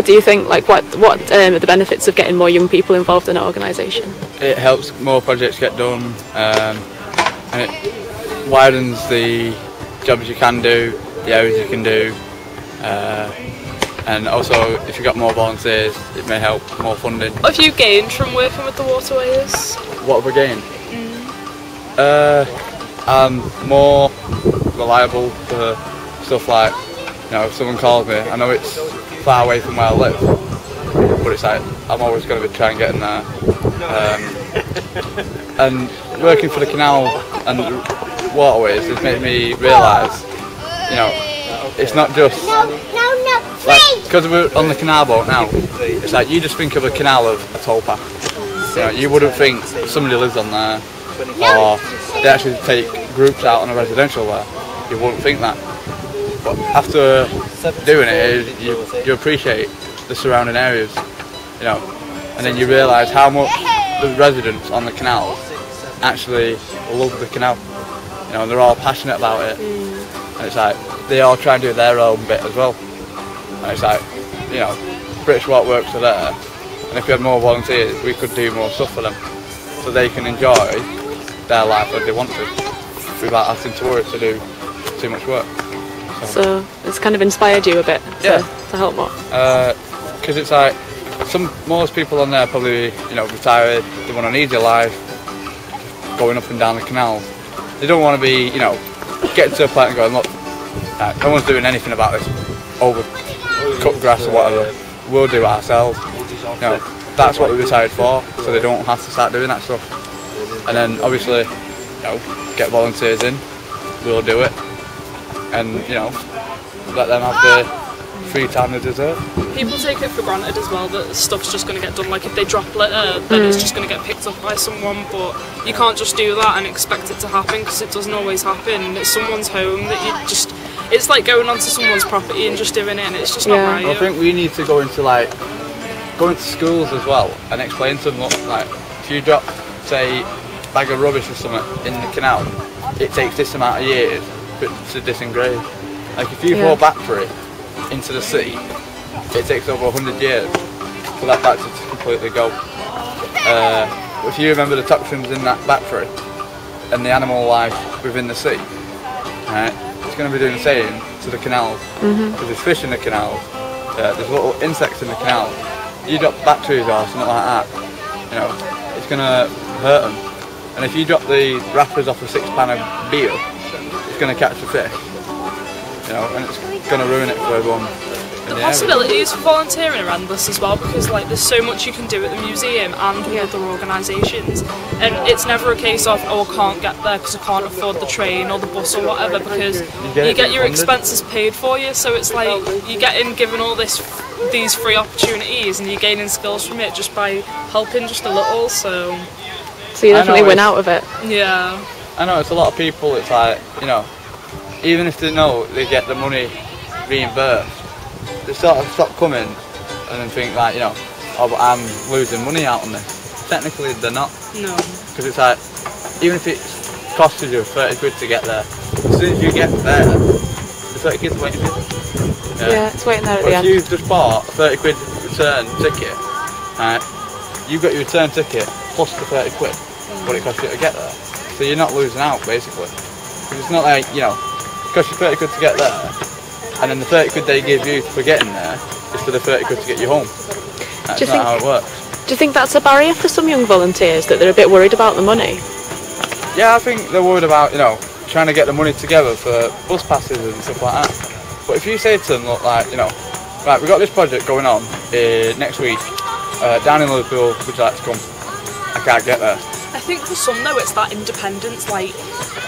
What do you think? Like, what are the benefits of getting more young people involved in an organisation? It helps more projects get done, and it widens the jobs you can do, the areas you can do, and also if you've got more volunteers, it may help more funding. What have you gained from working with the Waterways? What have I gained? I'm more reliable for stuff like, you know, if someone calls me, I know it's far away from where I live, but it's like I'm always going to be trying to get in there. And working for the canal and the waterways has made me realise, you know, it's not just like, because we're on the canal boat now, it's like you just think of a canal of a towpath. You know, you wouldn't think somebody lives on there, or they actually take groups out on a residential there. You wouldn't think that. But after doing it, you appreciate the surrounding areas, you know, and then you realise how much the residents on the canal actually love the canal. You know, and they're all passionate about it, and it's like they all try and do their own bit as well. And it's like, you know, British Waterworks are there, and if we had more volunteers, we could do more stuff for them, so they can enjoy their life as they want to, without having to worry to do too much work. So it's kind of inspired you a bit to help more? Because it's like, most people on there probably, you know, retired, they want an easier life, going up and down the canals. They don't want to be, you know, getting to a point and going, look, no one's doing anything about this cut grass or whatever, we'll do it ourselves. You know, that's what we retired for, so they don't have to start doing that stuff. And then obviously, you know, get volunteers in, we'll do it, and you know, let them have the free time they deserve. People take it for granted as well that stuff's just going to get done. Like if they drop litter, then it's just going to get picked up by someone. But you can't just do that and expect it to happen, because it doesn't always happen. And it's someone's home that you just. It's like going onto someone's property and just doing it, and it's just not right. I think we need to go into schools as well and explain to them, look, like if you drop, say, a bag of rubbish or something in the canal, it takes this amount of years for it to disengrave. Like if you throw a battery into the sea, it takes over 100 years for that battery to completely go. If you remember the toxins in that battery and the animal life within the sea, right, it's going to be doing the same to the canals, because there's fish in the canals, there's little insects in the canals. You drop batteries or something like that, you know, it's going to hurt them. And if you drop the wrappers off a 6-pan of beer, it's going to catch the fish, you know, and it's going to ruin it for everyone. The possibilities for volunteering are endless as well, because like there's so much you can do at the museum and with other organisations, and it's never a case of, oh, I can't get there because I can't afford the train or the bus or whatever, because you get your expenses paid for you. So it's like you're getting given all these free opportunities, and you're gaining skills from it just by helping just a little. So you definitely win out of it. Yeah. I know it's a lot of people. It's like, you know, even if they know they get the money reimbursed, they sort of stop coming and then think like, you know, oh, but I'm losing money out on this. Technically they're not. No. Because it's like, even if it costed you 30 quid to get there, as soon as you get there, the 30 quid's waiting for you. Yeah, it's waiting there at the end. If you've just bought a 30 quid return ticket, right, you've got your return ticket plus the 30 quid, what it costs you to get there. So you're not losing out, basically. Because it's not like, you know, it costs you 30 quid to get there, and then the 30 quid they give you for getting there is for the 30 quid to get you home. That's not how it works. Do you think that's a barrier for some young volunteers, that they're a bit worried about the money? Yeah, I think they're worried about, you know, trying to get the money together for bus passes and stuff like that. But if you say to them, look, like, you know, right, we've got this project going on next week down in Liverpool, would you like to come? I can't get there. I think for some though it's that independence, like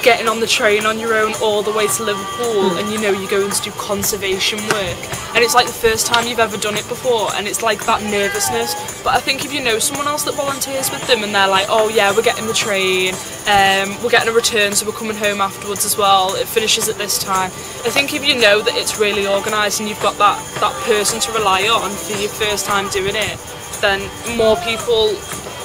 getting on the train on your own all the way to Liverpool, and you know you're going to do conservation work, and it's like the first time you've ever done it before, and it's like that nervousness. But I think if you know someone else that volunteers with them and they're like, oh yeah, we're getting the train, we're getting a return, so we're coming home afterwards as well, it finishes at this time. I think if you know that it's really organised and you've got that person to rely on for your first time doing it, then more people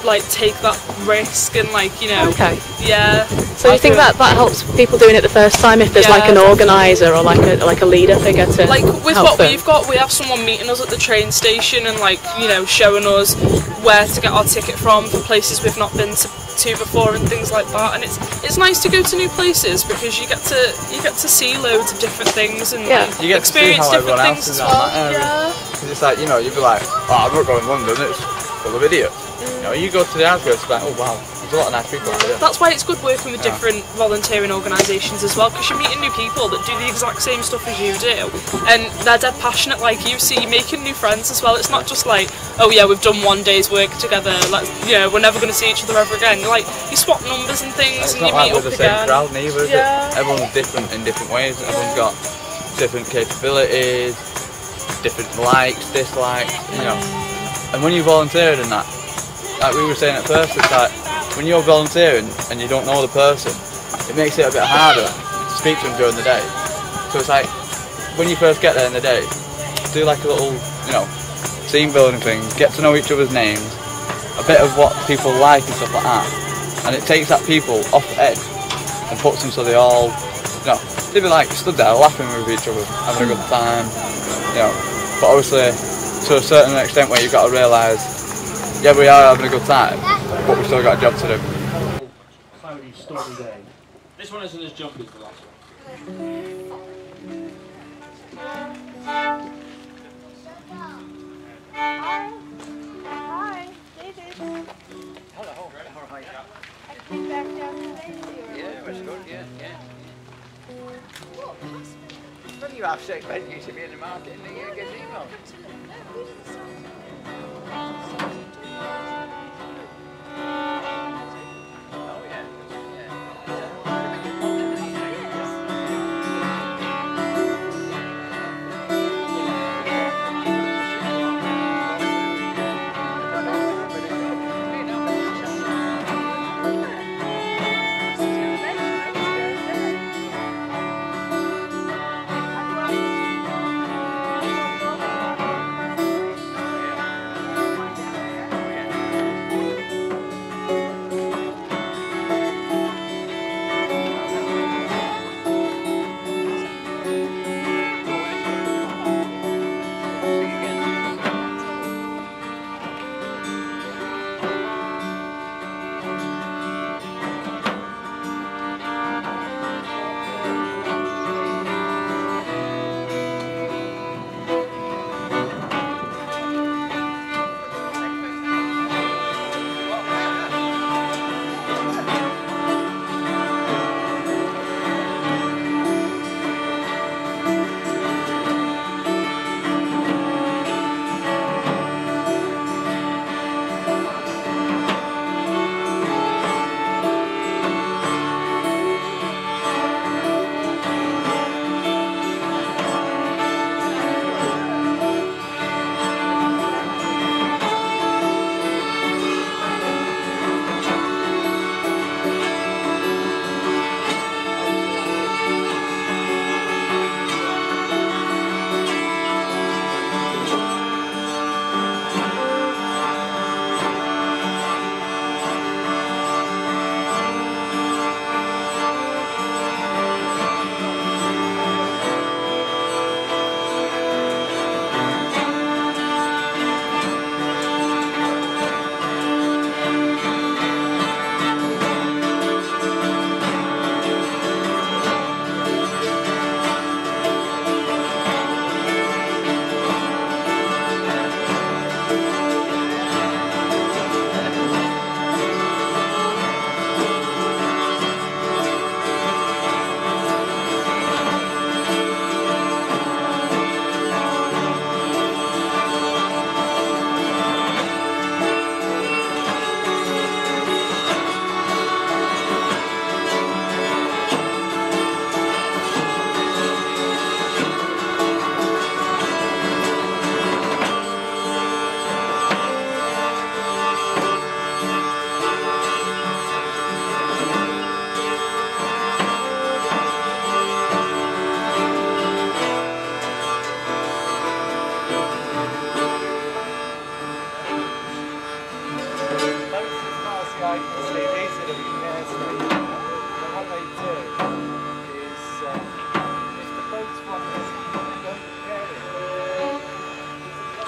like take that risk and like, you know. Okay. Yeah. So you think that helps people doing it the first time if there's like an organiser or like a leader figure to like with help what them? we've got, we have someone meeting us at the train station and like, you know, showing us where to get our ticket from for places we've not been to before and things like that. And it's nice to go to new places because you get to see loads of different things and you get experience to see how different everyone things else is as well. on that area. Yeah. Because it's like, you know, you'd be like, oh, I'm not going to London, it's full of idiots. You know, you go to the outskirts, it's like, oh wow, there's a lot of nice people out there. That's why it's good working with different volunteering organisations as well, because you're meeting new people that do the exact same stuff as you do, and they're dead passionate like you, so you're making new friends as well. It's not just like, oh yeah, we've done one day's work together, let's, you know, we're never going to see each other ever again. You're like, you swap numbers and things, and you meet up It's not like we're the same again. crowd neither, is it? Everyone's different in different ways, everyone's got different capabilities, different likes, dislikes, you know. And when you volunteered in that, like we were saying at first, it's like, when you're volunteering and you don't know the person, it makes it a bit harder to speak to them during the day. So it's like, when you first get there in the day, do like a little, you know, team building thing, get to know each other's names, a bit of what people like and stuff like that. And it takes that people off the edge and puts them so they all, you know, they'd be like stood there laughing with each other, having a good time, you know. But obviously, to a certain extent where you've got to realise, yeah, we are having a good time, but we've still got a job to do. Cloudy, stormy day. This one isn't as jumpy as the last one. Hi, David. Hello. How are you? I came back down today to see you. Yeah, it was good, yeah. When you have sick, when you should be in the market and you get email. Oh yeah.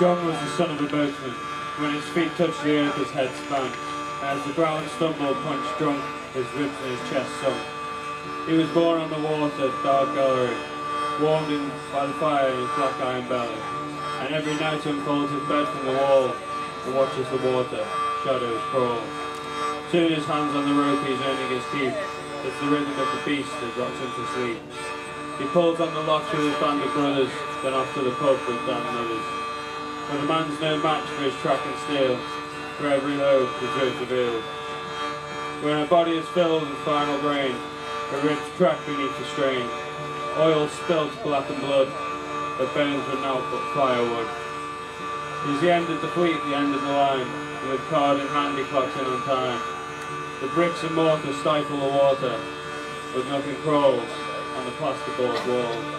John was the son of a boatman. When his feet touched the earth, his head spun. As the growling stumbled, punched drunk, his ribs and his chest sunk. He was born on the water, dark gallery, warmed in by the fire in his black iron belly. And every night unfolds his bed from the wall and watches the water, shadows crawl. Soon his hands on the rope, he's earning his keep. It's the rhythm of the beast that rocks him to sleep. He pulls on the locks with his band of brothers, then off to the pub with Dan and others. But the man's no match for his track and steel. For every load, his ribs revealed. When her body is filled with final grain, her ribs crack beneath the strain. Oil spilt black and blood, her bones were now but firewood. He's the end of the fleet, the end of the line, and with card in hand he clocks in on time. The bricks and mortar stifle the water, but nothing crawls on the plasterboard walls.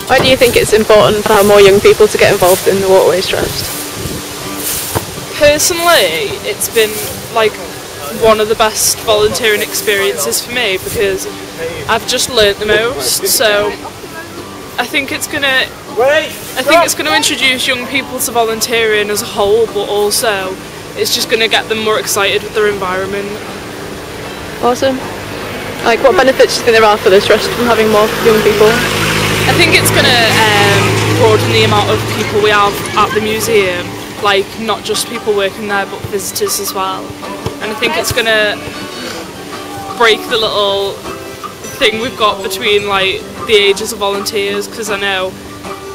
Why do you think it's important for more young people to get involved in the Waterways Trust? Personally, it's been like one of the best volunteering experiences for me because I've just learnt the most. So I think it's gonna introduce young people to volunteering as a whole, but also it's just gonna get them more excited with their environment. Awesome. Like, what benefits do you think there are for the trust from having more young people? I think it's going to broaden the amount of people we have at the museum, like not just people working there but visitors as well. And I think it's going to break the little thing we've got between like the ages of volunteers, because I know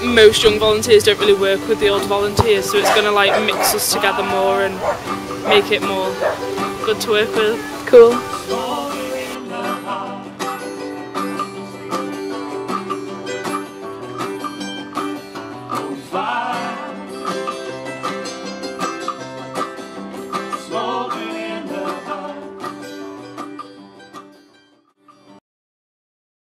most young volunteers don't really work with the old volunteers, so it's going to like mix us together more and make it more good to work with. Cool.